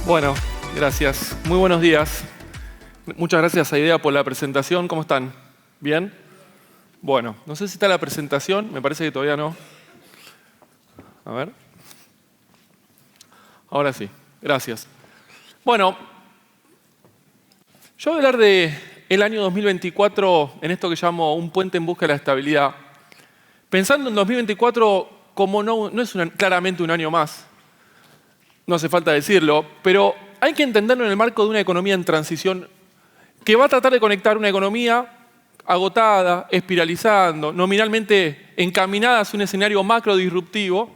Bueno, gracias. Muy buenos días. Muchas gracias a IDEA por la presentación. ¿Cómo están? ¿Bien? Bueno, no sé si está la presentación. Me parece que todavía no. A ver. Ahora sí. Gracias. Bueno, yo voy a hablar del año 2024 en esto que llamo un puente en busca de la estabilidad. Pensando en 2024 como no es claramente un año más. No hace falta decirlo, pero hay que entenderlo en el marco de una economía en transición que va a tratar de conectar una economía agotada, espiralizando, nominalmente encaminada hacia un escenario macro disruptivo,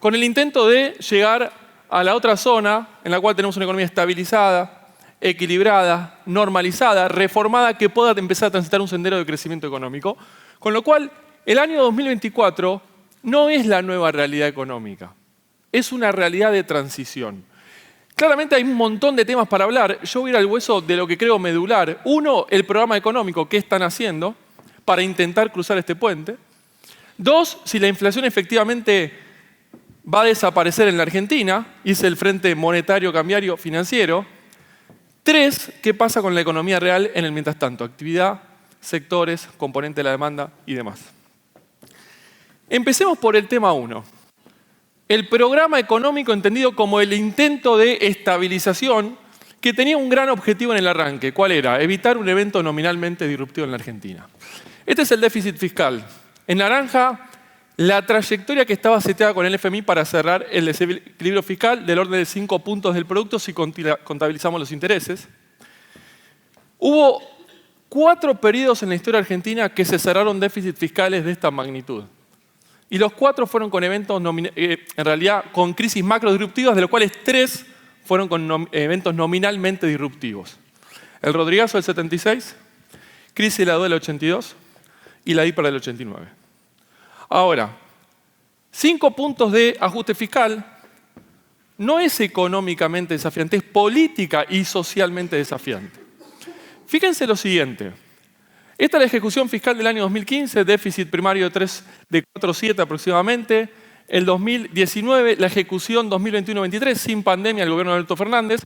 con el intento de llegar a la otra zona en la cual tenemos una economía estabilizada, equilibrada, normalizada, reformada, que pueda empezar a transitar un sendero de crecimiento económico. Con lo cual, el año 2024 no es la nueva realidad económica. Es una realidad de transición. Claramente hay un montón de temas para hablar. Yo voy a ir al hueso de lo que creo medular. Uno, el programa económico, qué están haciendo para intentar cruzar este puente. Dos, si la inflación efectivamente va a desaparecer en la Argentina, y es el frente monetario, cambiario, financiero. Tres, qué pasa con la economía real en el mientras tanto. Actividad, sectores, componente de la demanda y demás. Empecemos por el tema 1. El programa económico entendido como el intento de estabilización que tenía un gran objetivo en el arranque. ¿Cuál era? Evitar un evento nominalmente disruptivo en la Argentina. Este es el déficit fiscal. En naranja, la trayectoria que estaba seteada con el FMI para cerrar el desequilibrio fiscal del orden de 5 puntos del producto si contabilizamos los intereses. Hubo 4 periodos en la historia argentina que se cerraron déficits fiscales de esta magnitud. Y los 4 fueron con eventos, en realidad, con crisis macro disruptivas, de los cuales 3 fueron con eventos nominalmente disruptivos. El Rodrigazo del 76, crisis de la deuda del 82 y la hiper del 89. Ahora, 5 puntos de ajuste fiscal no es económicamente desafiante, es política y socialmente desafiante. Fíjense lo siguiente. Esta es la ejecución fiscal del año 2015, déficit primario de 4,7 aproximadamente. El 2019, la ejecución 2021-23, sin pandemia, el gobierno de Alberto Fernández.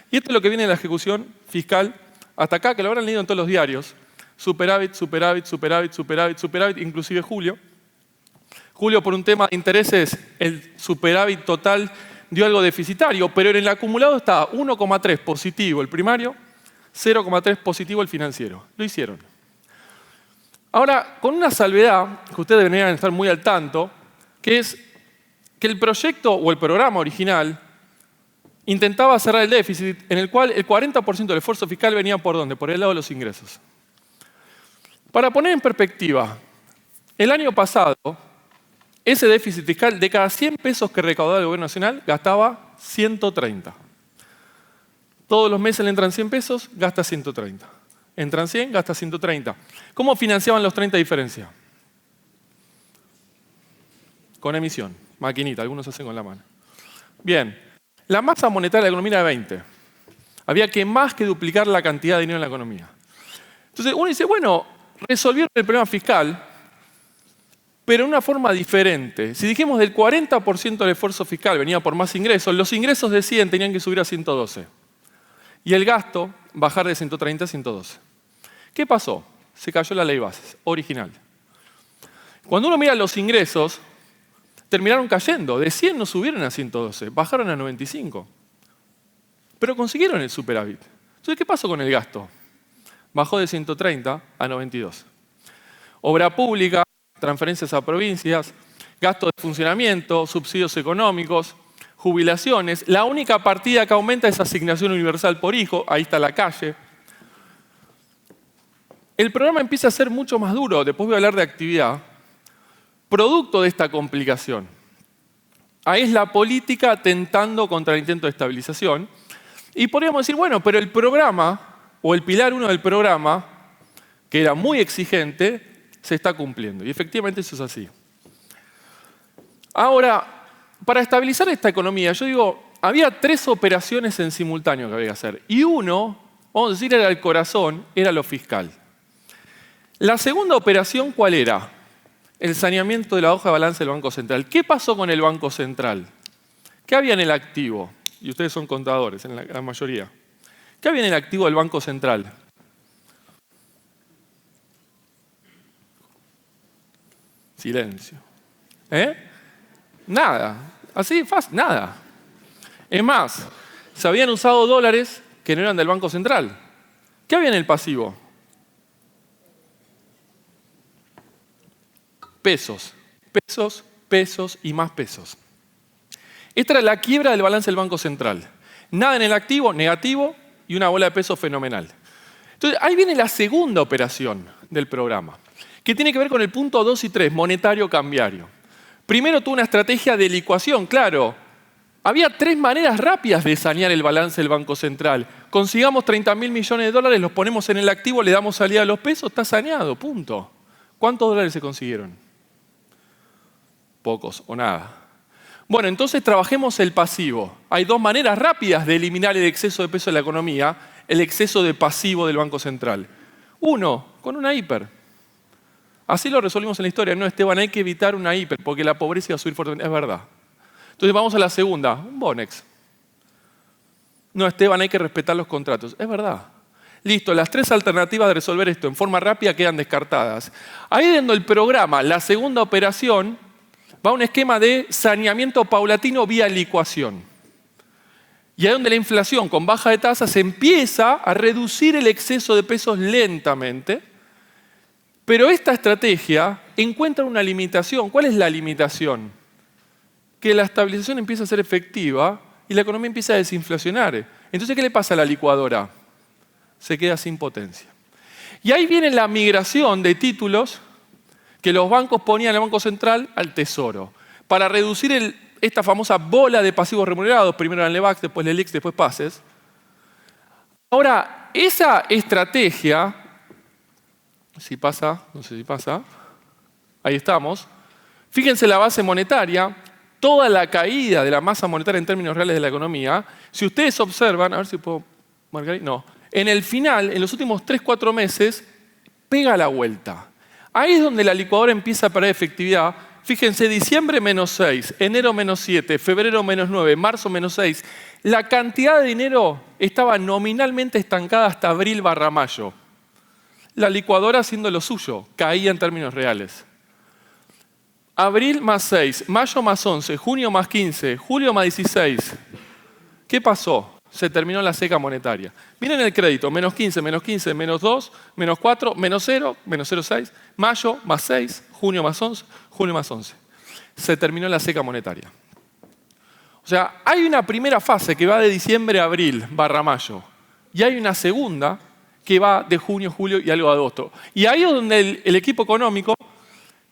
Y esto es lo que viene de la ejecución fiscal hasta acá, que lo habrán leído en todos los diarios. Superávit, superávit, superávit, superávit, superávit, inclusive julio. Julio, por un tema de intereses, el superávit total dio algo deficitario, pero en el acumulado está 1,3 positivo el primario, 0,3 positivo el financiero. Lo hicieron. Ahora, con una salvedad, que ustedes deberían estar muy al tanto, que es que el proyecto o el programa original intentaba cerrar el déficit en el cual el 40% del esfuerzo fiscal venía ¿por dónde? Por el lado de los ingresos. Para poner en perspectiva, el año pasado, ese déficit fiscal de cada 100 pesos que recaudaba el gobierno nacional, gastaba 130. Todos los meses le entran 100 pesos, gasta 130. Entran 100, gasta 130. ¿Cómo financiaban los 30 de diferencia? Con emisión, maquinita, algunos hacen con la mano. Bien, la masa monetaria de la economía era de 20. Había que más que duplicar la cantidad de dinero en la economía. Entonces uno dice, bueno, resolvieron el problema fiscal, pero de una forma diferente. Si dijimos del 40% del esfuerzo fiscal venía por más ingresos, los ingresos de 100 tenían que subir a 112. Y el gasto bajar de 130 a 112. ¿Qué pasó? Se cayó la ley bases, original. Cuando uno mira los ingresos, terminaron cayendo. De 100 no subieron a 112, bajaron a 95. Pero consiguieron el superávit. Entonces, ¿qué pasó con el gasto? Bajó de 130 a 92. Obra pública, transferencias a provincias, gastos de funcionamiento, subsidios económicos, jubilaciones. La única partida que aumenta es asignación universal por hijo. Ahí está la calle. El programa empieza a ser mucho más duro. Después voy a hablar de actividad. Producto de esta complicación. Ahí es la política atentando contra el intento de estabilización. Y podríamos decir, bueno, pero el programa, o el pilar 1 del programa, que era muy exigente, se está cumpliendo. Y efectivamente eso es así. Ahora, para estabilizar esta economía, yo digo, había 3 operaciones en simultáneo que había que hacer. Y uno, vamos a decir, era el corazón, era lo fiscal. La segunda operación, ¿cuál era? El saneamiento de la hoja de balance del Banco Central. ¿Qué pasó con el Banco Central? ¿Qué había en el activo? y ustedes son contadores en la mayoría. ¿Qué había en el activo del Banco Central? Silencio. Nada. Así fácil, nada. Es más, se habían usado dólares que no eran del Banco Central. ¿Qué había en el pasivo? Pesos, pesos, pesos y más pesos. Esta era la quiebra del balance del Banco Central. Nada en el activo, negativo, y una bola de pesos fenomenal. Entonces, ahí viene la segunda operación del programa, que tiene que ver con el punto 2 y 3, monetario cambiario. Primero tuvo una estrategia de licuación, claro. Había 3 maneras rápidas de sanear el balance del Banco Central. Consigamos 30.000 millones de dólares, los ponemos en el activo, le damos salida a los pesos, está saneado, punto. ¿Cuántos dólares se consiguieron? Pocos o nada. Bueno, entonces trabajemos el pasivo. Hay 2 maneras rápidas de eliminar el exceso de peso de la economía, el exceso de pasivo del Banco Central. 1, con una hiper. Así lo resolvimos en la historia. No, Esteban, hay que evitar una hiper porque la pobreza iba a subir fuertemente. Es verdad. Entonces vamos a la segunda, un Bonex. No, Esteban, hay que respetar los contratos. Es verdad. Listo, las 3 alternativas de resolver esto en forma rápida quedan descartadas. Ahí dentro del programa, la segunda operación, va a un esquema de saneamiento paulatino vía licuación. Y ahí donde la inflación con baja de tasas empieza a reducir el exceso de pesos lentamente. Pero esta estrategia encuentra una limitación. ¿Cuál es la limitación? Que la estabilización empieza a ser efectiva y la economía empieza a desinflacionar. Entonces, ¿qué le pasa a la licuadora? Se queda sin potencia. Y ahí viene la migración de títulos que los bancos ponían en el Banco Central al Tesoro, para reducir esta famosa bola de pasivos remunerados, primero eran LEVAX, después LELIX, después PASES. Ahora, esa estrategia, si pasa, no sé si pasa, ahí estamos, fíjense la base monetaria, toda la caída de la masa monetaria en términos reales de la economía, si ustedes observan, a ver si puedo marcar ahí, no, en el final, en los últimos 3-4 meses, pega la vuelta. Ahí es donde la licuadora empieza a perder efectividad. Fíjense, diciembre menos 6, enero menos 7, febrero menos 9, marzo menos 6. La cantidad de dinero estaba nominalmente estancada hasta abril/mayo. La licuadora haciendo lo suyo, caía en términos reales. Abril más 6, mayo más 11, junio más 15, julio más 16. ¿Qué pasó? Se terminó la seca monetaria. Miren el crédito, menos 15, menos 2, menos 4, menos 0, menos 0,6, mayo más 6, junio más 11, julio más 11. Se terminó la seca monetaria. O sea, hay una primera fase que va de diciembre a abril/mayo y hay una segunda que va de junio, julio y algo de agosto. Y ahí es donde el equipo económico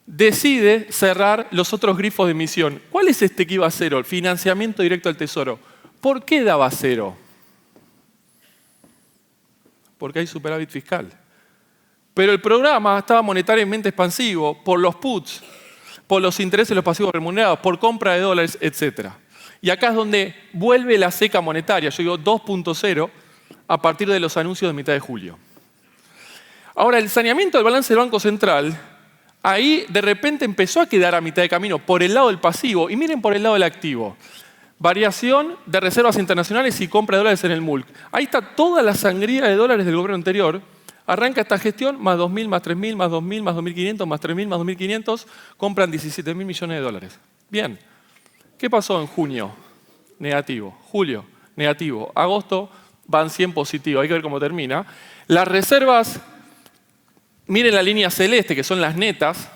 decide cerrar los otros grifos de emisión. ¿Cuál es este que iba a cero? El financiamiento directo al Tesoro. ¿Por qué daba cero? Porque hay superávit fiscal. Pero el programa estaba monetariamente expansivo por los puts, por los intereses de los pasivos remunerados, por compra de dólares, etc. Y acá es donde vuelve la seca monetaria, yo digo 2.0, a partir de los anuncios de mitad de julio. Ahora, el saneamiento del balance del Banco Central, ahí de repente empezó a quedar a mitad de camino por el lado del pasivo. Y miren por el lado del activo. Variación de reservas internacionales y compra de dólares en el MULC. Ahí está toda la sangría de dólares del gobierno anterior. Arranca esta gestión, más 2.000, más 3.000, más 2.000, más 2.500, más 3.000, más 2.500, compran 17.000 millones de dólares. Bien. ¿Qué pasó en junio? Negativo. Julio, negativo. Agosto, van 100 positivo. Hay que ver cómo termina. Las reservas, miren la línea celeste, que son las netas.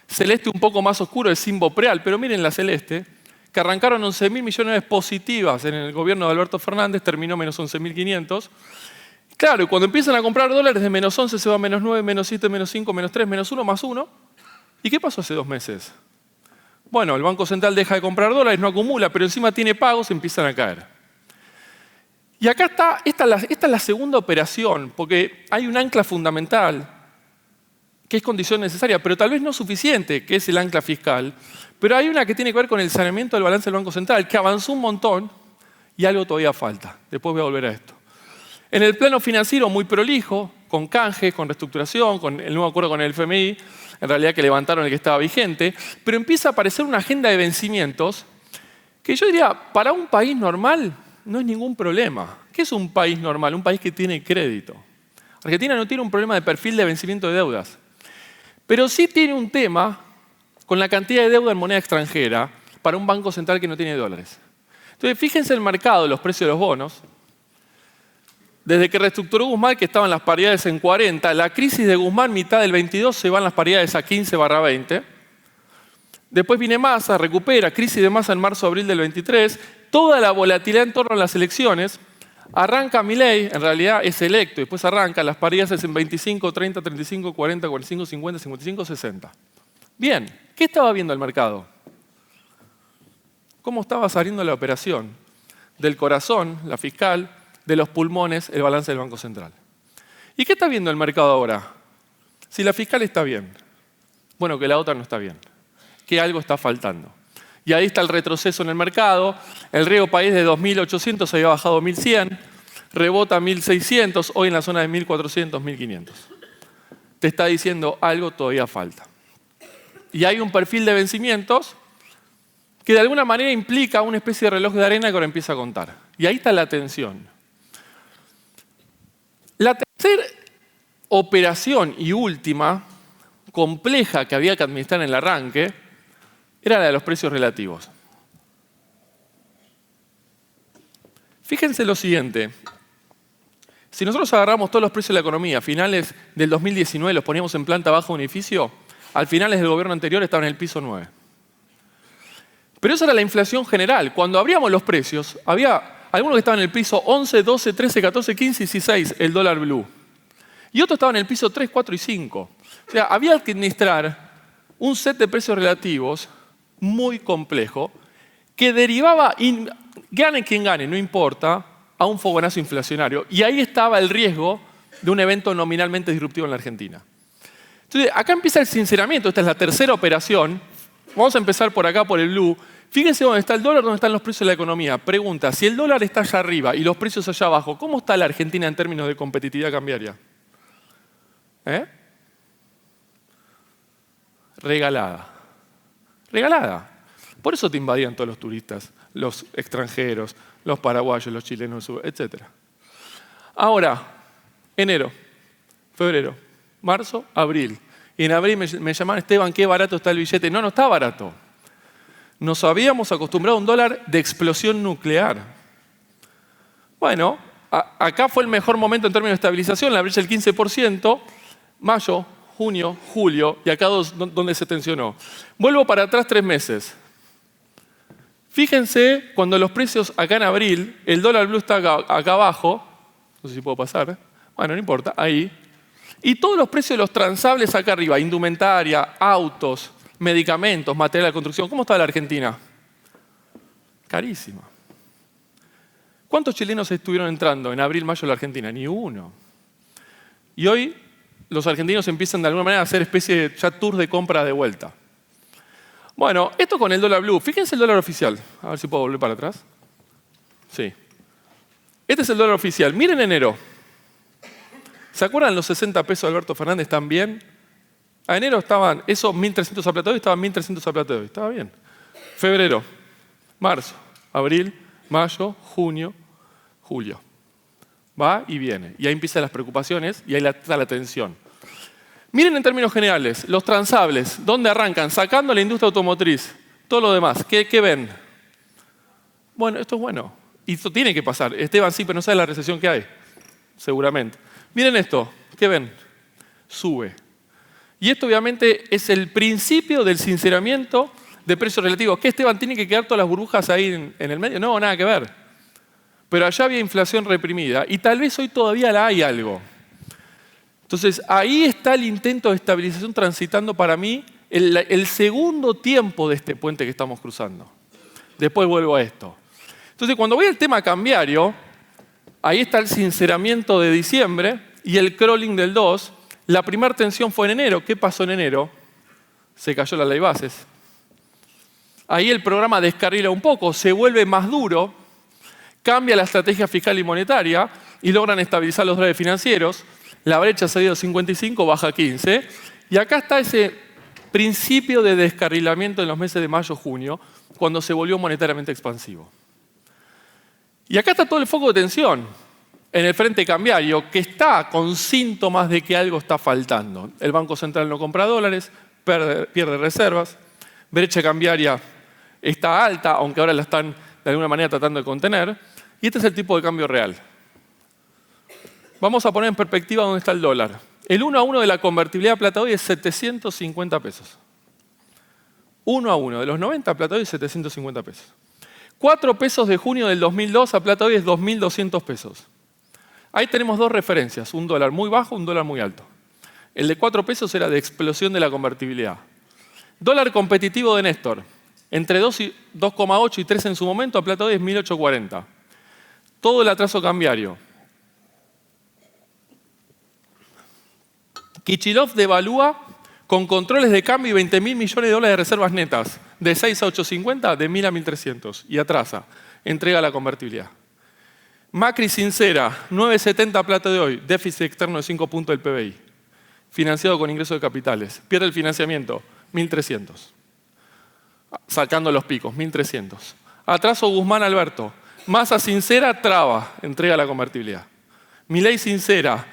Celeste un poco más oscuro es sin Bopreal, pero miren la celeste, que arrancaron 11.000 millones positivas en el gobierno de Alberto Fernández, terminó menos 11.500. Claro, y cuando empiezan a comprar dólares de menos 11 se va a menos 9, menos 7, menos 5, menos 3, menos 1, más 1. ¿Y qué pasó hace 2 meses? Bueno, el Banco Central deja de comprar dólares, no acumula, pero encima tiene pagos y empiezan a caer. Y acá está, esta es la segunda operación, porque hay un ancla fundamental, que es condición necesaria, pero tal vez no suficiente, que es el ancla fiscal. Pero hay una que tiene que ver con el saneamiento del balance del Banco Central, que avanzó un montón y algo todavía falta. Después voy a volver a esto. En el plano financiero, muy prolijo, con canjes, con reestructuración, con el nuevo acuerdo con el FMI, en realidad que levantaron el que estaba vigente, pero empieza a aparecer una agenda de vencimientos que yo diría, para un país normal, no es ningún problema. ¿Qué es un país normal? Un país que tiene crédito. Argentina no tiene un problema de perfil de vencimiento de deudas, pero sí tiene un tema con la cantidad de deuda en moneda extranjera para un banco central que no tiene dólares. Entonces, fíjense el mercado, los precios de los bonos. Desde que reestructuró Guzmán, que estaban las paridades en 40, la crisis de Guzmán, mitad del 22, se van las paridades a 15/20. Después viene Massa, recupera, crisis de Massa en marzo-abril del 23, toda la volatilidad en torno a las elecciones. Arranca Milei, en realidad es electo, y después arranca, las paridades en 25, 30, 35, 40, 45, 50, 55, 60. Bien, ¿qué estaba viendo el mercado? ¿Cómo estaba saliendo la operación? Del corazón, la fiscal, de los pulmones, el balance del Banco Central. ¿Y qué está viendo el mercado ahora? Si la fiscal está bien, bueno, que la otra no está bien, que algo está faltando. Y ahí está el retroceso en el mercado. El riesgo país de 2.800 había bajado a 1.100, rebota a 1.600, hoy en la zona de 1.400, 1.500. Te está diciendo algo todavía falta. Y hay un perfil de vencimientos que de alguna manera implica una especie de reloj de arena que ahora empieza a contar. Y ahí está la tensión. La tercera operación y última, compleja, que había que administrar en el arranque, era la de los precios relativos. Fíjense lo siguiente. Si nosotros agarramos todos los precios de la economía a finales del 2019, los poníamos en planta baja de un edificio, al finales del gobierno anterior estaban en el piso 9. Pero esa era la inflación general. Cuando abríamos los precios, había algunos que estaban en el piso 11, 12, 13, 14, 15 y 16, el dólar blue. Y otros estaban en el piso 3, 4 y 5. O sea, había que administrar un set de precios relativos muy complejo que derivaba, gane quien gane, no importa, a un fogonazo inflacionario. Y ahí estaba el riesgo de un evento nominalmente disruptivo en la Argentina. Entonces, acá empieza el sinceramiento. Esta es la tercera operación. Vamos a empezar por acá, por el blue. Fíjense dónde está el dólar, dónde están los precios de la economía. Pregunta, si el dólar está allá arriba y los precios allá abajo, ¿cómo está la Argentina en términos de competitividad cambiaria? Regalada. Regalada. Por eso te invadían todos los turistas, los extranjeros, los paraguayos, los chilenos, etc. Ahora, enero, febrero, marzo, abril. Y en abril me llamaban, Esteban, qué barato está el billete. No, no está barato. Nos habíamos acostumbrado a un dólar de explosión nuclear. Bueno, acá fue el mejor momento en términos de estabilización, la brecha del 15%, mayo, junio, julio, y acá donde se tensionó. Vuelvo para atrás 3 meses. Fíjense, cuando los precios acá en abril, el dólar blue está acá abajo, no sé si puedo pasar, bueno, no importa, ahí. Y todos los precios de los transables acá arriba, indumentaria, autos, medicamentos, material de construcción. ¿Cómo está la Argentina? Carísima. ¿Cuántos chilenos estuvieron entrando en abril, mayo a la Argentina? Ni uno. Y hoy los argentinos empiezan de alguna manera a hacer especie de ya tour de compra de vuelta. Bueno, esto con el dólar blue. Fíjense el dólar oficial. A ver si puedo volver para atrás. Sí. Este es el dólar oficial. Miren enero. ¿Se acuerdan los 60 pesos de Alberto Fernández también? A enero estaban esos 1.300 a plata de hoy, estaban 1.300 a plata de hoy. Estaba bien. Febrero, marzo, abril, mayo, junio, julio. Va y viene. Y ahí empiezan las preocupaciones y ahí está la tensión. Miren en términos generales, los transables, ¿dónde arrancan? Sacando la industria automotriz, todo lo demás. ¿Qué ven? Bueno, esto es bueno. Y esto tiene que pasar. Esteban sí, pero no sabe la recesión que hay. Seguramente. Miren esto. ¿Qué ven? Sube. Y esto obviamente es el principio del sinceramiento de precios relativos. ¿Qué, Esteban, tiene que quedar todas las burbujas ahí en el medio? No, nada que ver. Pero allá había inflación reprimida y tal vez hoy todavía la hay algo. Entonces, ahí está el intento de estabilización transitando para mí el segundo tiempo de este puente que estamos cruzando. Después vuelvo a esto. Entonces, cuando voy al tema cambiario, ahí está el sinceramiento de diciembre y el crawling del 2. La primera tensión fue en enero. ¿Qué pasó en enero? Se cayó la ley bases. Ahí el programa descarrila un poco, se vuelve más duro, cambia la estrategia fiscal y monetaria y logran estabilizar los dólares financieros. La brecha se ha ido a 55, baja a 15. Y acá está ese principio de descarrilamiento en los meses de mayo, junio, cuando se volvió monetariamente expansivo. Y acá está todo el foco de tensión en el frente cambiario, que está con síntomas de que algo está faltando. El Banco Central no compra dólares, pierde reservas, brecha cambiaria está alta, aunque ahora la están de alguna manera tratando de contener, y este es el tipo de cambio real. Vamos a poner en perspectiva dónde está el dólar. El 1 a 1 de la convertibilidad a plata hoy es 750 pesos. 1 a 1, de los 90 a plata hoy es 750 pesos. 4 pesos de junio del 2002 a plata hoy es 2.200 pesos. Ahí tenemos dos referencias, un dólar muy bajo, un dólar muy alto. El de 4 pesos era de explosión de la convertibilidad. Dólar competitivo de Néstor, entre 2,8 y 3 en su momento, a plata hoy es 1.840. Todo el atraso cambiario. Kichilov devalúa con controles de cambio y 20.000 millones de dólares de reservas netas, de 6 a 850, de 1.000 a 1.300, y atrasa, entrega la convertibilidad. Macri sincera, 9,70 a plata de hoy, déficit externo de 5 puntos del PBI, financiado con ingresos de capitales, pierde el financiamiento, 1.300, sacando los picos, 1.300. Atraso Guzmán Alberto, Massa sincera, traba, entrega la convertibilidad. Milei sincera,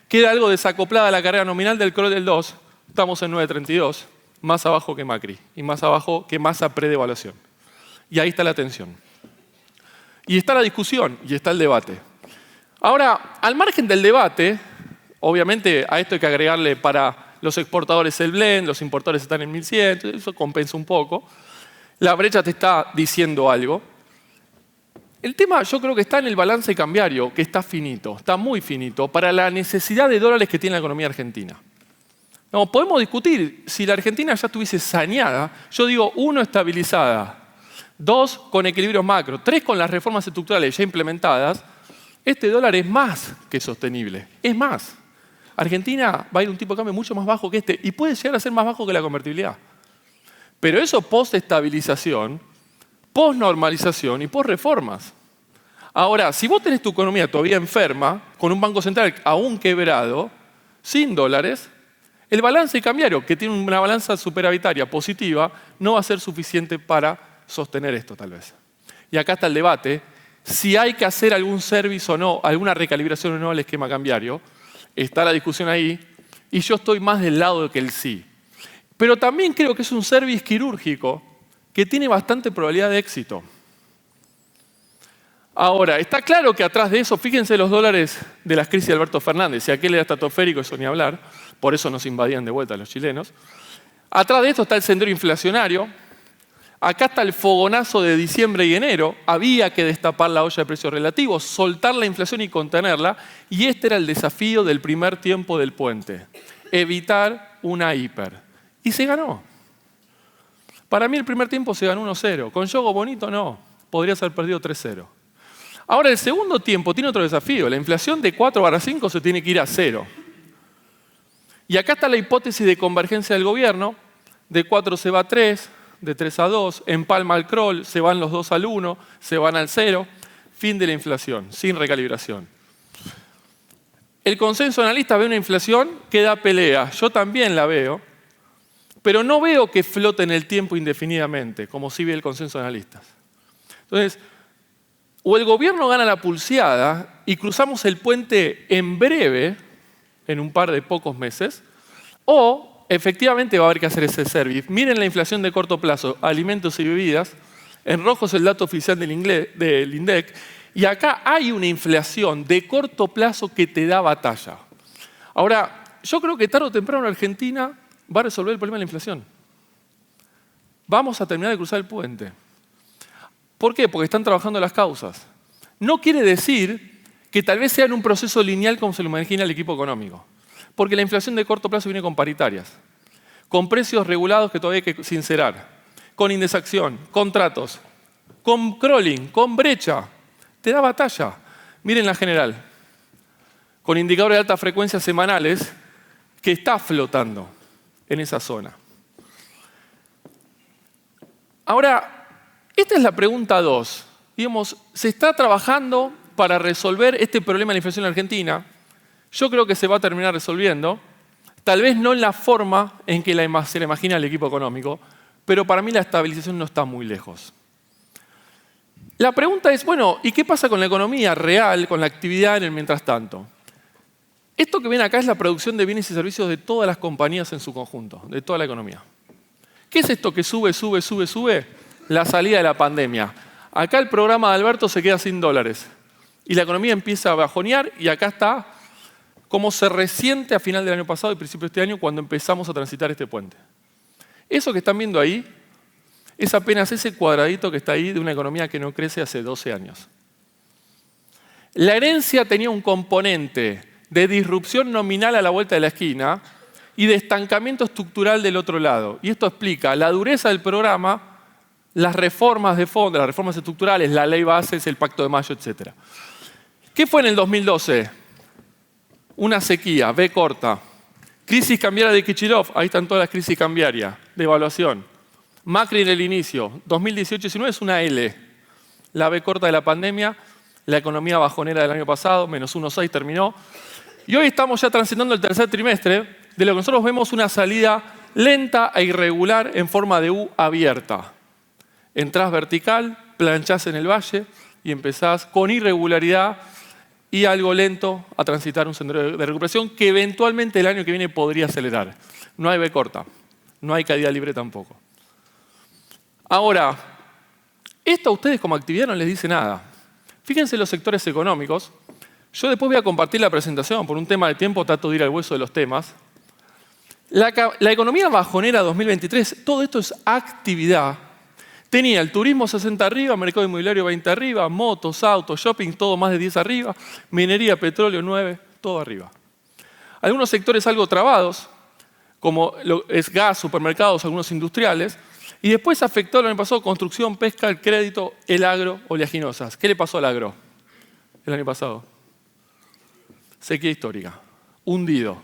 queda algo desacoplada la carrera nominal del CROL del 2, estamos en 9,32, más abajo que Macri y más abajo que Massa predevaluación. Y ahí está la tensión. Y está la discusión y está el debate. Ahora, al margen del debate, obviamente a esto hay que agregarle para los exportadores el blend, los importadores están en 1.100, eso compensa un poco. La brecha te está diciendo algo. El tema yo creo que está en el balance cambiario, que está finito, está muy finito, para la necesidad de dólares que tiene la economía argentina. No, podemos discutir si la Argentina ya estuviese saneada. Yo digo, 1, estabilizada. 2, con equilibrios macro. 3, con las reformas estructurales ya implementadas. Este dólar es más que sostenible. Es más. Argentina va a ir a un tipo de cambio mucho más bajo que este y puede llegar a ser más bajo que la convertibilidad. Pero eso post-estabilización, post-normalización y post-reformas. Ahora, si vos tenés tu economía todavía enferma, con un banco central aún quebrado, sin dólares, el balance cambiario, que tiene una balanza superavitaria positiva, no va a ser suficiente para sostener esto, tal vez. Y acá está el debate, si hay que hacer algún service o no, alguna recalibración o no al esquema cambiario. Está la discusión ahí, y yo estoy más del lado de que el sí. Pero también creo que es un service quirúrgico que tiene bastante probabilidad de éxito. Ahora, está claro que atrás de eso, fíjense los dólares de las crisis de Alberto Fernández, si aquel era estratosférico, eso ni hablar, por eso nos invadían de vuelta los chilenos. Atrás de esto está el sendero inflacionario, acá está el fogonazo de diciembre y enero, había que destapar la olla de precios relativos, soltar la inflación y contenerla, y este era el desafío del primer tiempo del puente, evitar una hiper. Y se ganó. Para mí el primer tiempo se ganó 1-0, con juego bonito no, podría ser perdido 3-0. Ahora, el segundo tiempo tiene otro desafío. La inflación de 4/5 se tiene que ir a 0. Y acá está la hipótesis de convergencia del gobierno. De 4 se va a 3, de 3 a 2, empalma el Kroll, se van los 2 al 1, se van al 0. Fin de la inflación, sin recalibración. El consenso analista ve una inflación que da pelea. Yo también la veo. Pero no veo que flote en el tiempo indefinidamente, como sí ve el consenso de analistas. Entonces, o el gobierno gana la pulseada y cruzamos el puente en breve, en un par de pocos meses, o efectivamente va a haber que hacer ese service. Miren la inflación de corto plazo, alimentos y bebidas, en rojo es el dato oficial del INDEC, y acá hay una inflación de corto plazo que te da batalla. Ahora, yo creo que tarde o temprano Argentina va a resolver el problema de la inflación. Vamos a terminar de cruzar el puente. ¿Por qué? Porque están trabajando las causas. No quiere decir que tal vez sea en un proceso lineal como se lo imagina el equipo económico. Porque la inflación de corto plazo viene con paritarias, con precios regulados que todavía hay que sincerar, con indexación, contratos, con crawling, con brecha. Te da batalla. Miren la general, con indicadores de alta frecuencia semanales que está flotando en esa zona. Ahora, esta es la pregunta 2. Digamos, ¿se está trabajando para resolver este problema de la inflación en Argentina? Yo creo que se va a terminar resolviendo. Tal vez no en la forma en que se la imagina el equipo económico, pero para mí la estabilización no está muy lejos. La pregunta es, bueno, ¿y qué pasa con la economía real, con la actividad en el mientras tanto? Esto que ven acá es la producción de bienes y servicios de todas las compañías en su conjunto, de toda la economía. ¿Qué es esto que sube, sube, sube, sube? La salida de la pandemia. Acá el programa de Alberto se queda sin dólares y la economía empieza a bajonear y acá está cómo se resiente a final del año pasado y principio de este año cuando empezamos a transitar este puente. Eso que están viendo ahí es apenas ese cuadradito que está ahí de una economía que no crece hace 12 años. La herencia tenía un componente de disrupción nominal a la vuelta de la esquina y de estancamiento estructural del otro lado. Y esto explica la dureza del programa, las reformas de fondo, las reformas estructurales, la ley bases, el pacto de mayo, etc. ¿Qué fue en el 2012? Una sequía, V corta. Crisis cambiaria de Kichilov, ahí están todas las crisis cambiarias, devaluación. Macri en el inicio, 2018-19 es una L. La V corta de la pandemia, la economía bajonera del año pasado, menos 1,6 terminó. Y hoy estamos ya transitando el tercer trimestre, de lo que nosotros vemos una salida lenta e irregular en forma de U abierta. Entrás vertical, planchás en el valle y empezás con irregularidad y algo lento a transitar un sendero de recuperación que eventualmente el año que viene podría acelerar. No hay V corta, no hay caída libre tampoco. Ahora, esto a ustedes como actividad no les dice nada. Fíjense los sectores económicos. Yo después voy a compartir la presentación, por un tema de tiempo trato de ir al hueso de los temas. La economía bajonera 2023, todo esto es actividad. Tenía el turismo 60 arriba, mercado inmobiliario 20 arriba, motos, autos, shopping, todo más de 10 arriba, minería, petróleo 9, todo arriba. Algunos sectores algo trabados, como es gas, supermercados, algunos industriales, y después afectó el año pasado construcción, pesca, el crédito, el agro, oleaginosas. ¿Qué le pasó al agro el año pasado? Sequía histórica, hundido.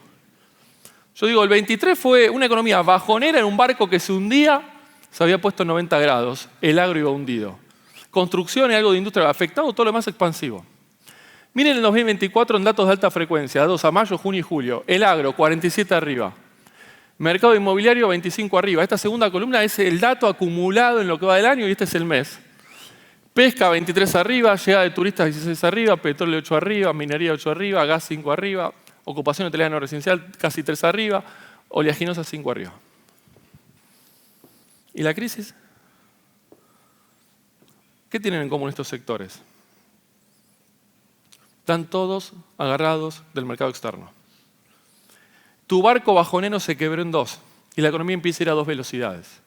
Yo digo, el 23 fue una economía bajonera en un barco que se hundía, se había puesto 90 grados, el agro iba hundido. Construcción y algo de industria afectado, todo lo demás expansivo. Miren el 2024 en datos de alta frecuencia, 2 a mayo, junio y julio. El agro, 47 arriba. Mercado inmobiliario, 25 arriba. Esta segunda columna es el dato acumulado en lo que va del año y este es el mes. Pesca, 23 arriba, llegada de turistas, 16 arriba, petróleo, 8 arriba, minería, 8 arriba, gas, 5 arriba, ocupación hotelera no residencial, casi 3 arriba, oleaginosa, 5 arriba. ¿Y la crisis? ¿Qué tienen en común estos sectores? Están todos agarrados del mercado externo. Tu barco bajonero se quebró en 2 y la economía empieza a ir a 2 velocidades.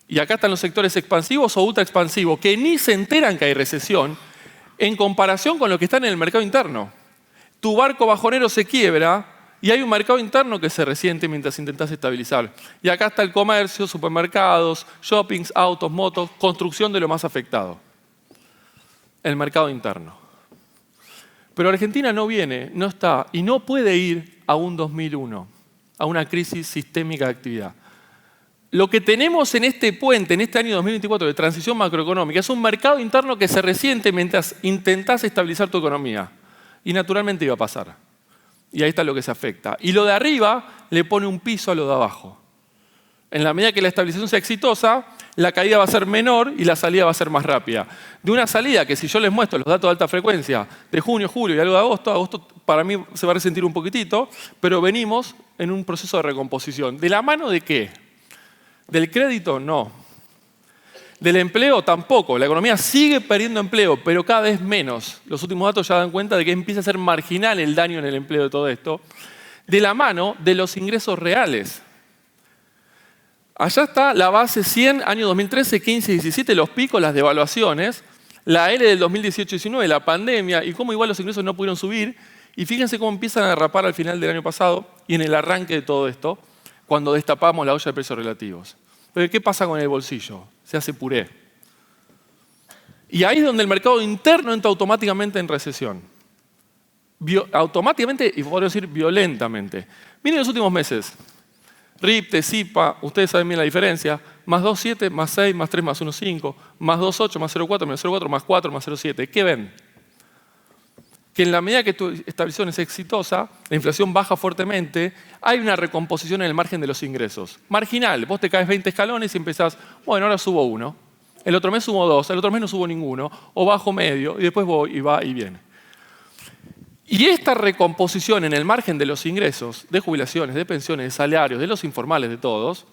Y acá están los sectores expansivos o ultra expansivos, que ni se enteran que hay recesión en comparación con lo que están en el mercado interno. Tu barco bajonero se quiebra y hay un mercado interno que se resiente mientras intentas estabilizar. Y acá está el comercio, supermercados, shoppings, autos, motos, construcción de lo más afectado. El mercado interno. Pero Argentina no viene, no está y no puede ir a un 2001, a una crisis sistémica de actividad. Lo que tenemos en este puente, en este año 2024 de transición macroeconómica, es un mercado interno que se resiente mientras intentás estabilizar tu economía. Y naturalmente iba a pasar. Y ahí está lo que se afecta. Y lo de arriba le pone un piso a lo de abajo. En la medida que la estabilización sea exitosa, la caída va a ser menor y la salida va a ser más rápida. De una salida que si yo les muestro los datos de alta frecuencia de junio, julio y algo de agosto para mí se va a resentir un poquitito, pero venimos en un proceso de recomposición. ¿De la mano de qué? ¿Del crédito? No. ¿Del empleo? Tampoco. La economía sigue perdiendo empleo, pero cada vez menos. Los últimos datos ya dan cuenta de que empieza a ser marginal el daño en el empleo de todo esto. De la mano de los ingresos reales. Allá está la base 100, año 2013, 15, 17, los picos, las devaluaciones, la L del 2018-19, la pandemia, y cómo igual los ingresos no pudieron subir. Y fíjense cómo empiezan a derrapar al final del año pasado y en el arranque de todo esto, cuando destapamos la olla de precios relativos. Pero ¿qué pasa con el bolsillo? Se hace puré. Y ahí es donde el mercado interno entra automáticamente en recesión. Automáticamente, y podría decir violentamente. Miren los últimos meses. RIPTE, SIPA, ustedes saben bien la diferencia. Más 2,7, más 6, más 3, más 1,5, más 2,8, más 0,4, menos 0,4, más 4, más 0,7. ¿Qué ven? Que en la medida que tu estabilización es exitosa, la inflación baja fuertemente, hay una recomposición en el margen de los ingresos. Marginal, vos te caes 20 escalones y empezás, bueno, ahora subo 1. el otro mes subo 2, el otro mes no subo ninguno, o bajo medio, y después voy y va y viene. Y esta recomposición en el margen de los ingresos, de jubilaciones, de pensiones, de salarios, de los informales de todos,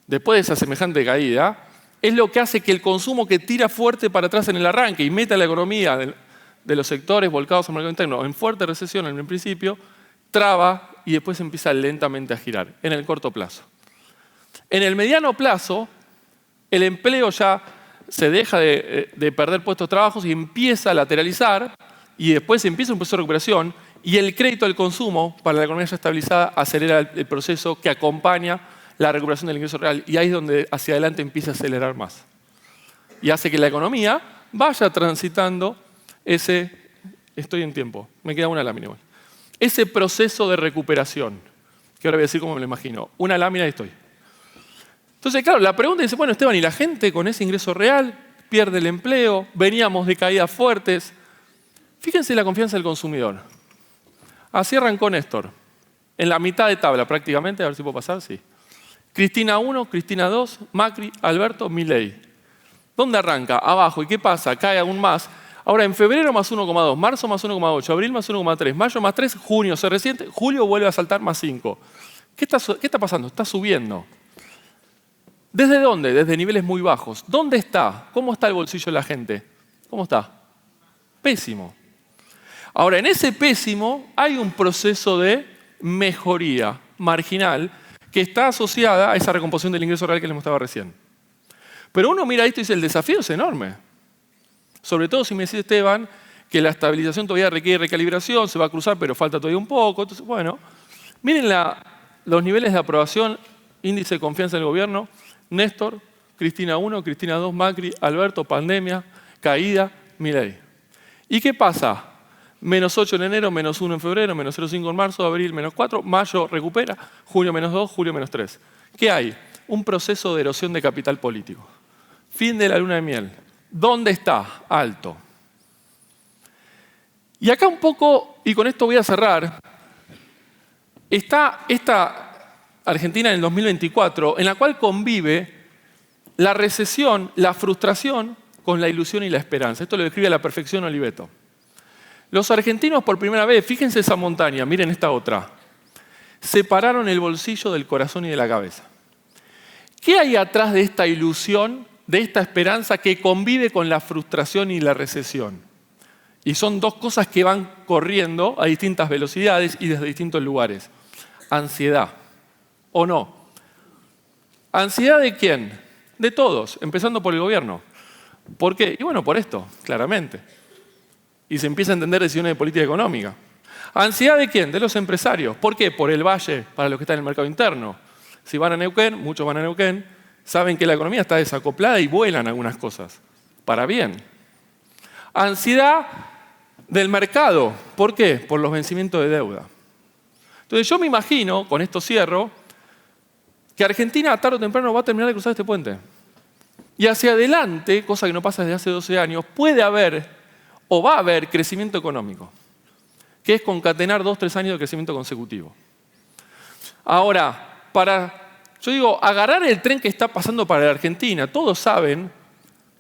después de esa semejante caída, es lo que hace que el consumo que tira fuerte para atrás en el arranque y mete a la economía de los sectores volcados al mercado interno en fuerte recesión en el principio, traba y después empieza lentamente a girar, en el corto plazo. En el mediano plazo, el empleo ya se deja de perder puestos de trabajo y empieza a lateralizar y después empieza un proceso de recuperación y el crédito al consumo para la economía ya estabilizada acelera el proceso que acompaña la recuperación del ingreso real y ahí es donde hacia adelante empieza a acelerar más. Y hace que la economía vaya transitando estoy en tiempo, me queda una lámina igual. Ese proceso de recuperación, que ahora voy a decir cómo me lo imagino. Una lámina y estoy. Entonces, claro, la pregunta dice, bueno, Esteban, ¿y la gente con ese ingreso real pierde el empleo? Veníamos de caídas fuertes. Fíjense la confianza del consumidor. Así arrancó Néstor. En la mitad de tabla prácticamente, a ver si puedo pasar, sí. Cristina 1, Cristina 2, Macri, Alberto, Milei. ¿Dónde arranca? Abajo. ¿Y qué pasa? Cae aún más. Ahora, en febrero más 1,2, marzo más 1,8, abril más 1,3, mayo más 3, junio se resiente, julio vuelve a saltar más 5. ¿Qué está pasando? Está subiendo. ¿Desde dónde? Desde niveles muy bajos. ¿Dónde está? ¿Cómo está el bolsillo de la gente? ¿Cómo está? Pésimo. Ahora, en ese pésimo hay un proceso de mejoría marginal que está asociada a esa recomposición del ingreso real que les mostraba recién. Pero uno mira esto y dice, el desafío es enorme. Sobre todo si me decís, Esteban, que la estabilización todavía requiere recalibración, se va a cruzar, pero falta todavía un poco. Entonces, bueno, miren los niveles de aprobación, índice de confianza en el gobierno, Néstor, Cristina 1, Cristina 2, Macri, Alberto, pandemia, caída, Milei. ¿Y qué pasa? Menos 8 en enero, menos 1 en febrero, menos 0,5 en marzo, abril menos 4, mayo recupera, junio menos 2, julio menos 3. ¿Qué hay? Un proceso de erosión de capital político. Fin de la luna de miel. ¿Dónde está? Alto. Y acá un poco, y con esto voy a cerrar, está esta Argentina en el 2024, en la cual convive la recesión, la frustración con la ilusión y la esperanza. Esto lo describe a la perfección Oliveto. Los argentinos por primera vez, fíjense esa montaña, miren esta otra, separaron el bolsillo del corazón y de la cabeza. ¿Qué hay atrás de esta ilusión, de esta esperanza que convive con la frustración y la recesión? Y son dos cosas que van corriendo a distintas velocidades y desde distintos lugares. Ansiedad, ¿o no? ¿Ansiedad de quién? De todos, empezando por el gobierno. ¿Por qué? Y bueno, por esto, claramente. Y se empieza a entender decisiones de política económica. ¿Ansiedad de quién? De los empresarios. ¿Por qué? Por el valle, para los que están en el mercado interno. Si van a Neuquén, muchos van a Neuquén, saben que la economía está desacoplada y vuelan algunas cosas. Para bien. Ansiedad del mercado. ¿Por qué? Por los vencimientos de deuda. Entonces yo me imagino, con esto cierro, que Argentina tarde o temprano va a terminar de cruzar este puente. Y hacia adelante, cosa que no pasa desde hace 12 años, puede haber o va a haber crecimiento económico, que es concatenar 2-3 años de crecimiento consecutivo. Ahora, yo digo, agarrar el tren que está pasando para la Argentina. Todos saben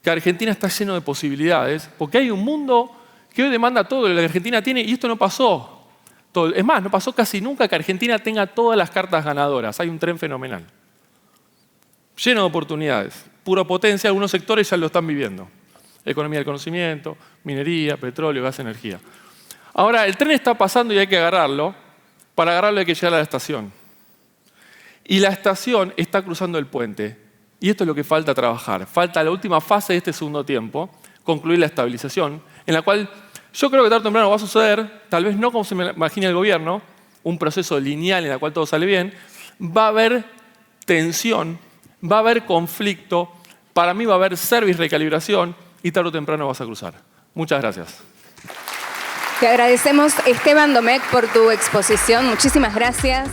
que Argentina está lleno de posibilidades, porque hay un mundo que hoy demanda todo lo que la Argentina tiene, y esto no pasó. Es más, no pasó casi nunca que Argentina tenga todas las cartas ganadoras. Hay un tren fenomenal. Lleno de oportunidades. Pura potencia, algunos sectores ya lo están viviendo. Economía del conocimiento, minería, petróleo, gas, energía. Ahora, el tren está pasando y hay que agarrarlo. Para agarrarlo hay que llegar a la estación. Y la estación está cruzando el puente. Y esto es lo que falta trabajar. Falta la última fase de este segundo tiempo, concluir la estabilización, en la cual yo creo que tarde o temprano va a suceder, tal vez no como se me imagina el gobierno, un proceso lineal en el cual todo sale bien, va a haber tensión, va a haber conflicto, para mí va a haber service recalibración y tarde o temprano vas a cruzar. Muchas gracias. Te agradecemos, Esteban Domecq, por tu exposición. Muchísimas gracias.